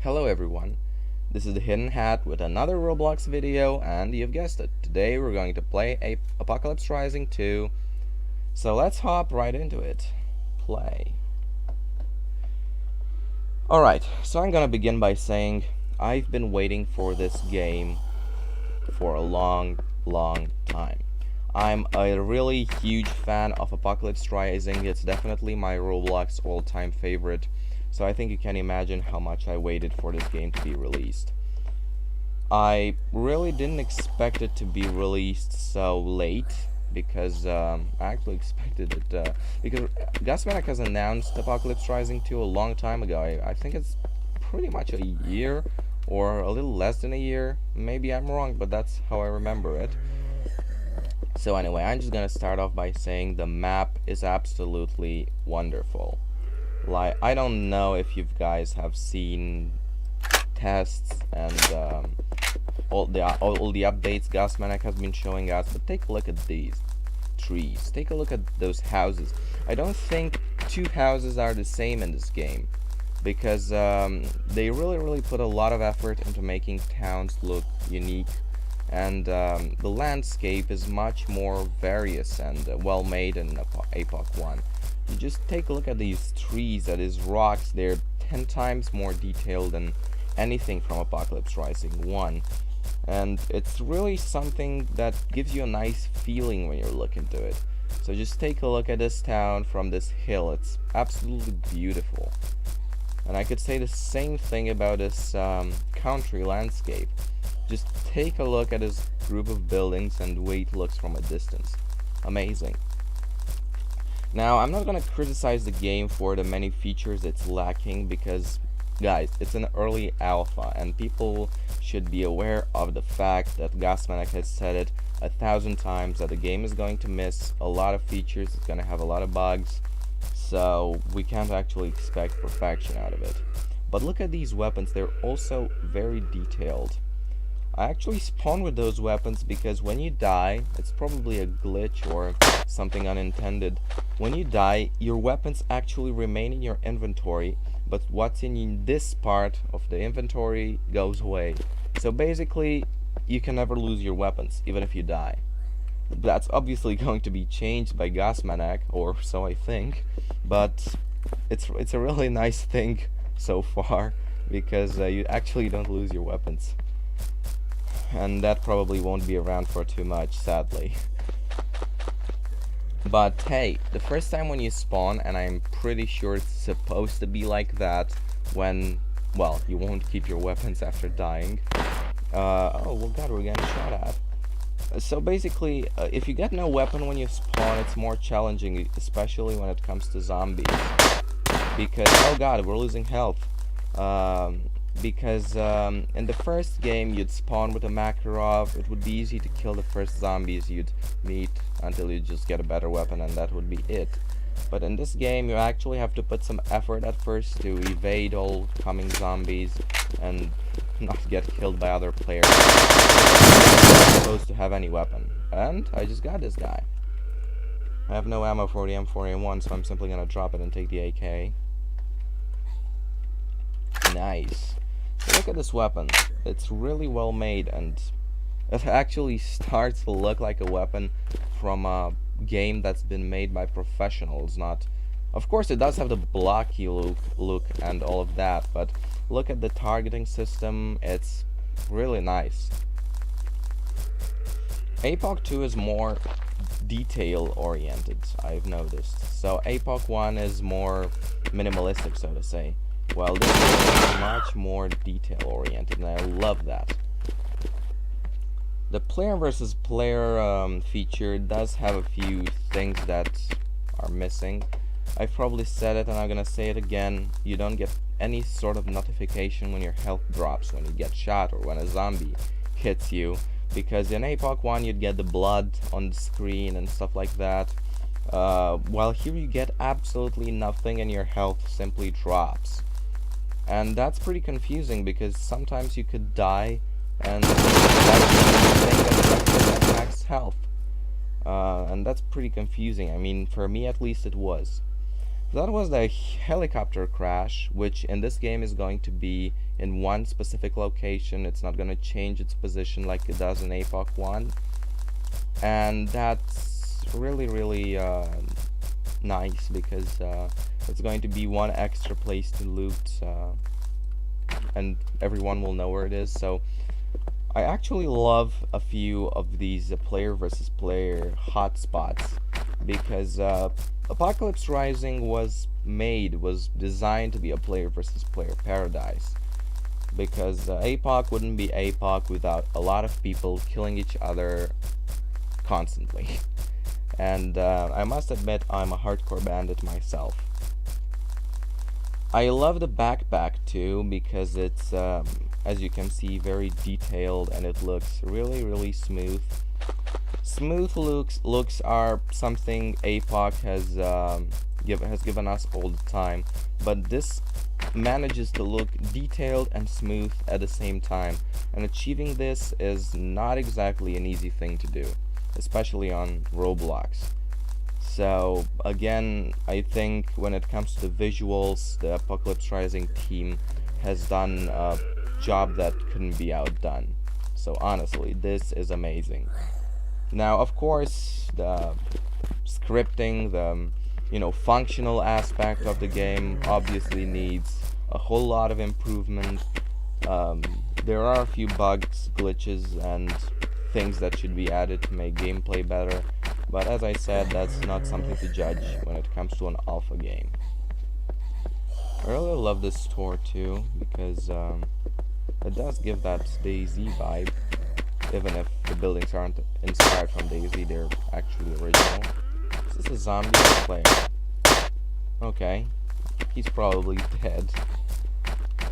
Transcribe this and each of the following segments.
Hello everyone, this is the Hidden Hat with another Roblox video, and you've guessed it, today we're going to play Apocalypse Rising 2, so let's hop right into it. Play. Alright, so I'm gonna begin by saying I've been waiting for this game for a long time. I'm a really huge fan of Apocalypse Rising. It's definitely my Roblox all-time favorite, so I think you can imagine how much I waited for this game to be released. I really didn't expect it to be released so late, because I actually expected it, because Gasmanic has announced Apocalypse Rising 2 a long time ago. I think it's pretty much a year, or a little less than a year. Maybe I'm wrong, but that's how I remember it. So anyway, I'm just gonna start off by saying the map is absolutely wonderful. Like, I don't know if you guys have seen tests and all the updates Gasmanic has been showing us, but take a look at these trees. Take a look at those houses. I don't think two houses are the same in this game, because they really put a lot of effort into making towns look unique, and the landscape is much more various and well made in APOC 1. You just take a look at these trees, at these rocks. They're 10 times more detailed than anything from Apocalypse Rising 1, and it's really something that gives you a nice feeling when you're looking to it. So just take a look at this town from this hill. It's absolutely beautiful. And I could say the same thing about this country landscape. Just take a look at this group of buildings and the way it looks from a distance. Amazing. Now, I'm not gonna criticize the game for the many features it's lacking, because, guys, it's an early alpha, and people should be aware of the fact that Gasmanic has said it 1,000 times that the game is going to miss a lot of features, it's gonna have a lot of bugs, so we can't actually expect perfection out of it. But look at these weapons, they're also very detailed. I actually spawn with those weapons because when you die, it's probably a glitch or something unintended. When you die, your weapons actually remain in your inventory, but what's in this part of the inventory goes away. So basically, you can never lose your weapons, even if you die. That's obviously going to be changed by Gasmanic, or so I think, but it's a really nice thing so far, because you actually don't lose your weapons. And that probably won't be around for too much, sadly. But hey, the first time when you spawn, and I'm pretty sure it's supposed to be like that, when, well, you won't keep your weapons after dying. Oh, well, God, we're getting shot at. So basically, if you get no weapon when you spawn, it's more challenging, especially when it comes to zombies. Because, oh God, we're losing health. Because in the first game you'd spawn with a Makarov. It would be easy to kill the first zombies you'd meet until you just get a better weapon, and that would be it. But in this game you actually have to put some effort at first to evade all coming zombies and not get killed by other players. You're not supposed to have any weapon. And I just got this guy. I have no ammo for the M4A1, so I'm simply gonna drop it and take the AK. Nice. So look at this weapon. It's really well made, and it actually starts to look like a weapon from a game that's been made by professionals. Not, of course, it does have the blocky look and all of that, but look at the targeting system. It's really nice. APOC 2 is more detail oriented, I've noticed. So APOC 1 is more minimalistic, so to say. Well, this is much more detail-oriented, and I love that. The player versus player feature does have a few things that are missing. I've probably said it, and I'm gonna say it again. You don't get any sort of notification when your health drops, when you get shot, or when a zombie hits you. Because in APOC 1, you'd get the blood on the screen and stuff like that. While here you get absolutely nothing, and your health simply drops. And that's pretty confusing, because sometimes you could die and that's the thing that's actually at max health. And that's pretty confusing. I mean, for me at least it was. That was the helicopter crash, which in this game is going to be in one specific location. It's not going to change its position like it does in APOC 1. And that's really nice, because it's going to be one extra place to loot, and everyone will know where it is. So I actually love a few of these player versus player hotspots, because Apocalypse Rising was designed to be a player versus player paradise, because APOC wouldn't be APOC without a lot of people killing each other constantly. And I must admit, I'm a hardcore bandit myself. I love the backpack too, because it's, as you can see, very detailed, and it looks really smooth. Smooth looks are something APOC has given us all the time, but this manages to look detailed and smooth at the same time, and achieving this is not exactly an easy thing to do, especially on Roblox. So again, I think when it comes to visuals, the Apocalypse Rising team has done a job that couldn't be outdone. So honestly, this is amazing. Now, of course, the scripting, the functional aspect of the game obviously needs a whole lot of improvement. There are a few bugs, glitches, and things that should be added to make gameplay better, but as I said, that's not something to judge when it comes to an alpha game. I really love this store too, because it does give that DayZ vibe. Even if the buildings aren't inspired from DayZ, they're actually original. Is this a zombie player? Okay, he's probably dead.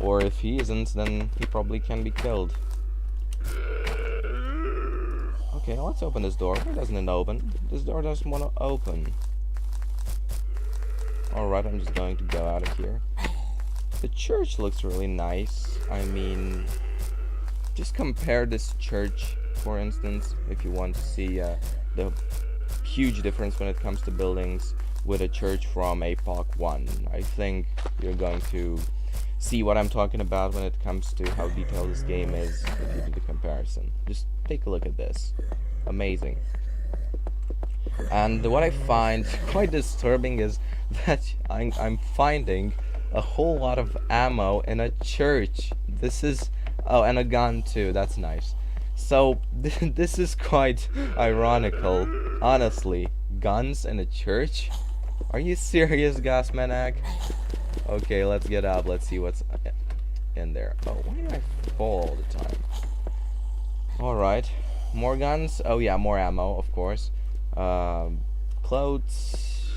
Or if he isn't, then he probably can be killed. Okay, let's open this door. Why doesn't it open? This door doesn't want to open. Alright, I'm just going to go out of here. The church looks really nice. I mean, just compare this church, for instance, if you want to see the huge difference when it comes to buildings with a church from APOC 1. I think you're going to see what I'm talking about when it comes to how detailed this game is if you do the comparison. Just take a look at this. Amazing. And what I find quite disturbing is that I'm finding a whole lot of ammo in a church. This is... oh, and a gun too, that's nice. So, this is quite ironical, honestly. Guns in a church? Are you serious, Gasmanac? Okay, let's get up, let's see what's in there. Oh, why do I fall all the time? Alright, more guns? Oh yeah, more ammo, of course. Clothes,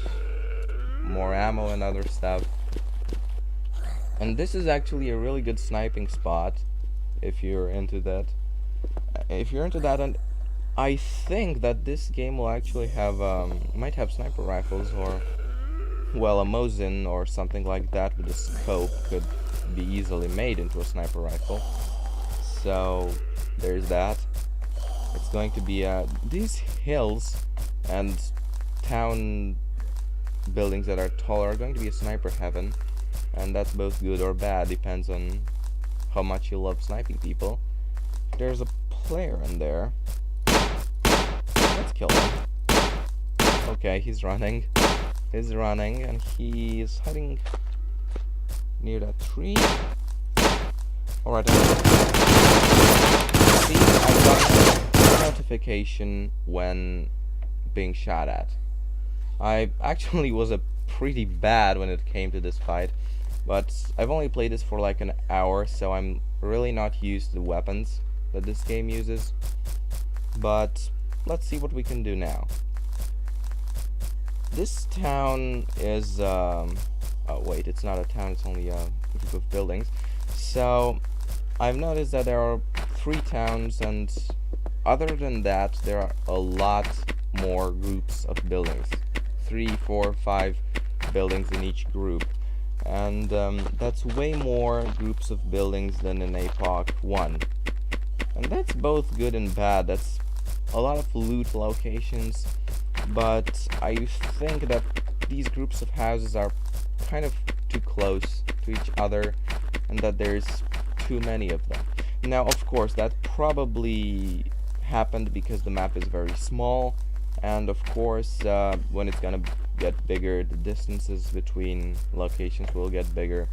more ammo and other stuff. And this is actually a really good sniping spot, if you're into that. And I think that this game will actually have, might have sniper rifles, or, well, a Mosin or something like that with a scope could be easily made into a sniper rifle. So, there's that. It's going to be, these hills and town buildings that are taller are going to be a sniper heaven, and that's both good or bad, depends on how much you love sniping people. There's a player in there. Let's kill him. Okay, he's running. He's running, and he's hiding near that tree. Alright, see, I got a notification when being shot at. I actually was pretty bad when it came to this fight, but I've only played this for like an hour, so I'm really not used to the weapons that this game uses. But let's see what we can do now. This town is oh wait, it's not a town, it's only a group of buildings. So I've noticed that there are 3 towns, and other than that there are a lot more groups of buildings. 3, 4, 5 buildings in each group, and that's way more groups of buildings than in APOC 1, and that's both good and bad. That's a lot of loot locations, but I think that these groups of houses are kind of too close to each other and that there's too many of them. Now, of course, that probably happened because the map is very small, and of course, when it's gonna get bigger, the distances between locations will get bigger.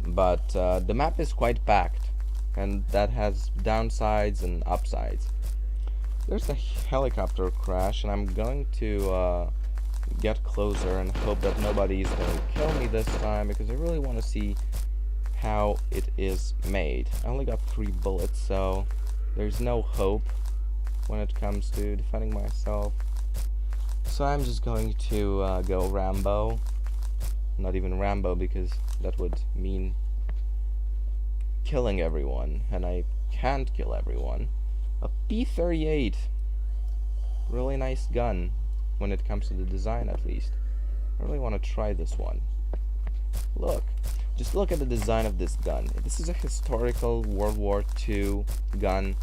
But the map is quite packed, and that has downsides and upsides. There's a helicopter crash, and I'm going to get closer and hope that nobody's going to kill me this time, because I really want to see how it is made. I only got 3 bullets, so there's no hope when it comes to defending myself. So I'm just going to go Rambo. Not even Rambo, because that would mean killing everyone, and I can't kill everyone. A P38. Really nice gun, when it comes to the design at least. I really want to try this one. Look. Just look at the design of this gun. This is a historical World War II gun,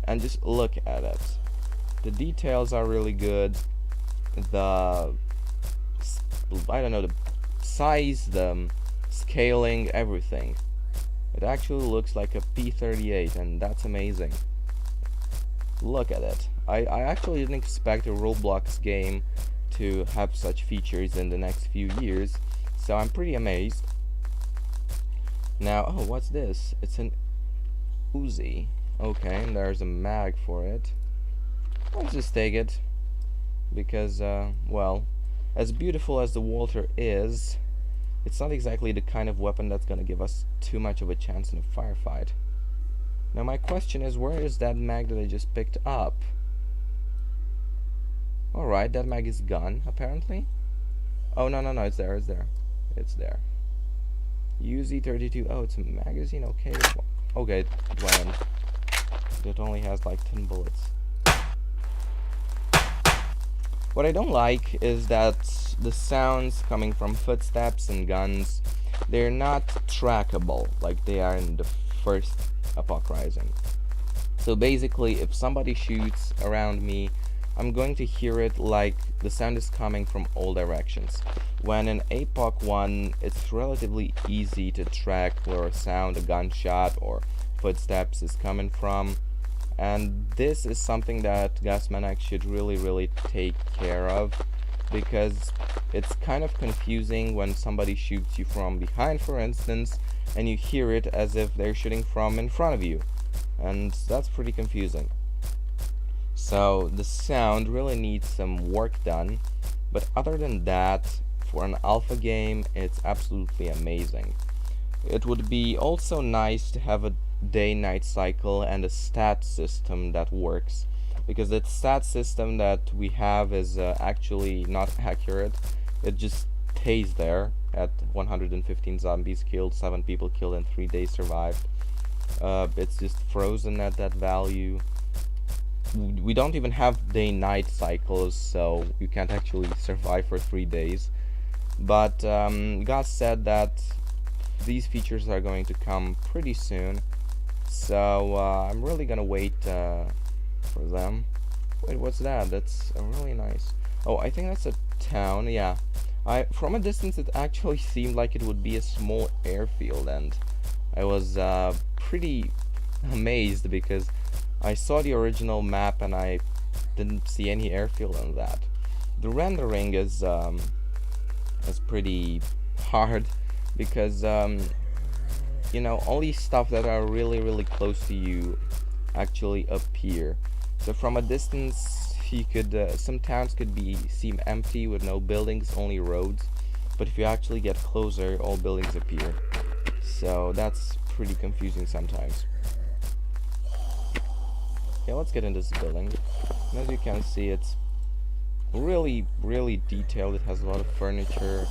and just look at it. The details are really good. I don't know, the size, the scaling, everything. It actually looks like a P38, and that's amazing. Look at it. I actually didn't expect a Roblox game to have such features in the next few years, so I'm pretty amazed. Now, oh, what's this? It's an Uzi. Okay, and there's a mag for it. Let's just take it, because, well, as beautiful as the Walter is, it's not exactly the kind of weapon that's gonna give us too much of a chance in a firefight. Now my question is, where is that mag that I just picked up? Alright, that mag is gone, apparently. Oh, no, it's there, it's there. It's there. UZ32, oh, it's a magazine, okay. Okay, it went. It only has like 10 bullets. What I don't like is that the sounds coming from footsteps and guns, they're not trackable like they are in the first Epoch Rising. So basically, if somebody shoots around me, I'm going to hear it like the sound is coming from all directions. When in Epoch 1, it's relatively easy to track where a sound, a gunshot, or footsteps is coming from. And this is something that Gasmanac should really take care of, because it's kind of confusing when somebody shoots you from behind, for instance, and you hear it as if they're shooting from in front of you, and that's pretty confusing. So the sound really needs some work done, but other than that, for an alpha game, it's absolutely amazing. It would be also nice to have a day-night cycle and a stat system that works, because the stat system that we have is actually not accurate. It just stays there at 115 zombies killed, 7 people killed, and 3 days survived. It's just frozen at that value. We don't even have day-night cycles, so you can't actually survive for 3 days. But God said that these features are going to come pretty soon, so I'm really gonna wait for them. Wait, what's that? That's really nice. Oh, I think that's a town. Yeah, from a distance it actually seemed like it would be a small airfield, and I was pretty amazed because I saw the original map and I didn't see any airfield on that. The rendering is pretty hard, because you know, only stuff that are really close to you actually appear. So from a distance, you could some towns could seem empty with no buildings, only roads. But if you actually get closer, all buildings appear. So that's pretty confusing sometimes. Okay, let's get into this building. And as you can see, it's really detailed. It has a lot of furniture,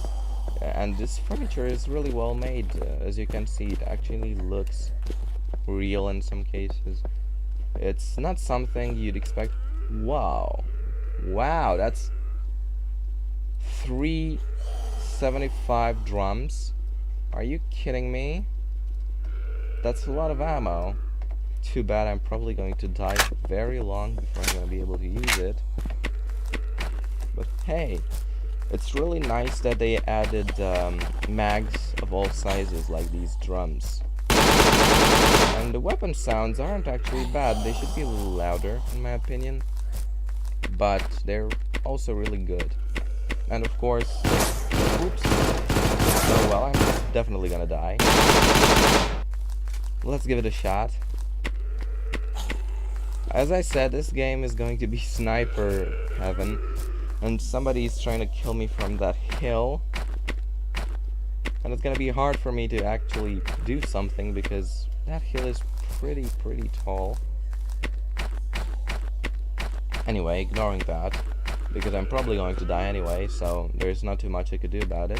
and this furniture is really well made. As you can see, it actually looks real in some cases. It's not something you'd expect. Wow, that's 375 drums. Are you kidding me? That's a lot of ammo. Too bad I'm probably going to die very long before I'm going to be able to use it. But hey, It's really nice that they added mags of all sizes, like these drums. And the weapon sounds aren't actually bad. They should be a little louder, in my opinion. But they're also really good. And of course, oops. Oh well, I'm definitely gonna die. Let's give it a shot. As I said, this game is going to be sniper heaven. And somebody's trying to kill me from that hill. And it's gonna be hard for me to actually do something because that hill is pretty tall. Anyway, ignoring that, because I'm probably going to die anyway, so there's not too much I could do about it.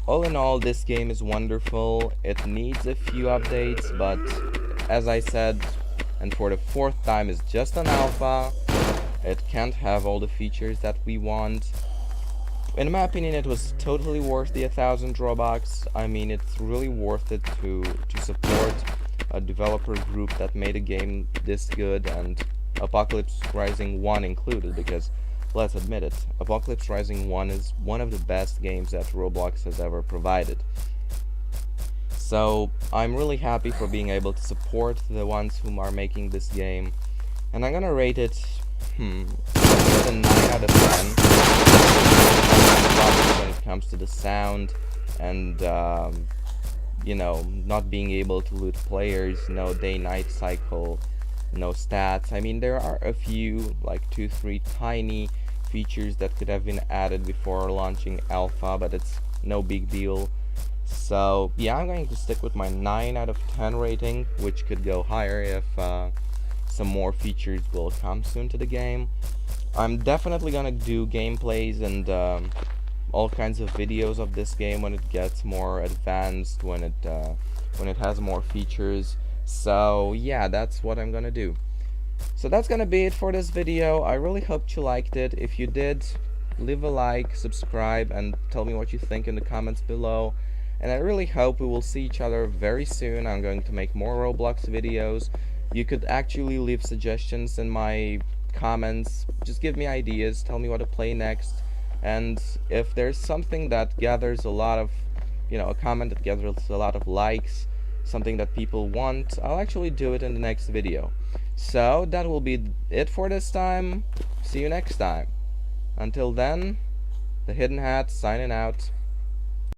All in all, this game is wonderful. It needs a few updates, but as I said, and for the 4th time, it's just an alpha. It can't have all the features that we want. In my opinion, it was totally worth the 1,000 Robux. I mean, it's really worth it to support a developer group that made a game this good, and Apocalypse Rising 1 included, because let's admit it, Apocalypse Rising 1 is one of the best games that Roblox has ever provided. So I'm really happy for being able to support the ones who are making this game, and I'm gonna rate it a 9 out of 10 when it comes to the sound and you know, not being able to loot players, no day-night cycle, no stats. I mean, there are a few, like 2-3 tiny features that could have been added before launching alpha, but it's no big deal. So yeah, I'm going to stick with my 9 out of 10 rating, which could go higher if some more features will come soon to the game. I'm definitely gonna do gameplays and all kinds of videos of this game when it gets more advanced, when it has more features. So yeah, that's what I'm gonna do. So that's gonna be it for this video. I really hope you liked it. If you did, leave a like, subscribe, and tell me what you think in the comments below. And I really hope we will see each other very soon. I'm going to make more Roblox videos. You could actually leave suggestions in my comments. Just give me ideas, tell me what to play next. And if there's something that gathers a lot of, you know, a comment that gathers a lot of likes, something that people want, I'll actually do it in the next video. So that will be it for this time. See you next time. Until then, the Hidden Hat signing out.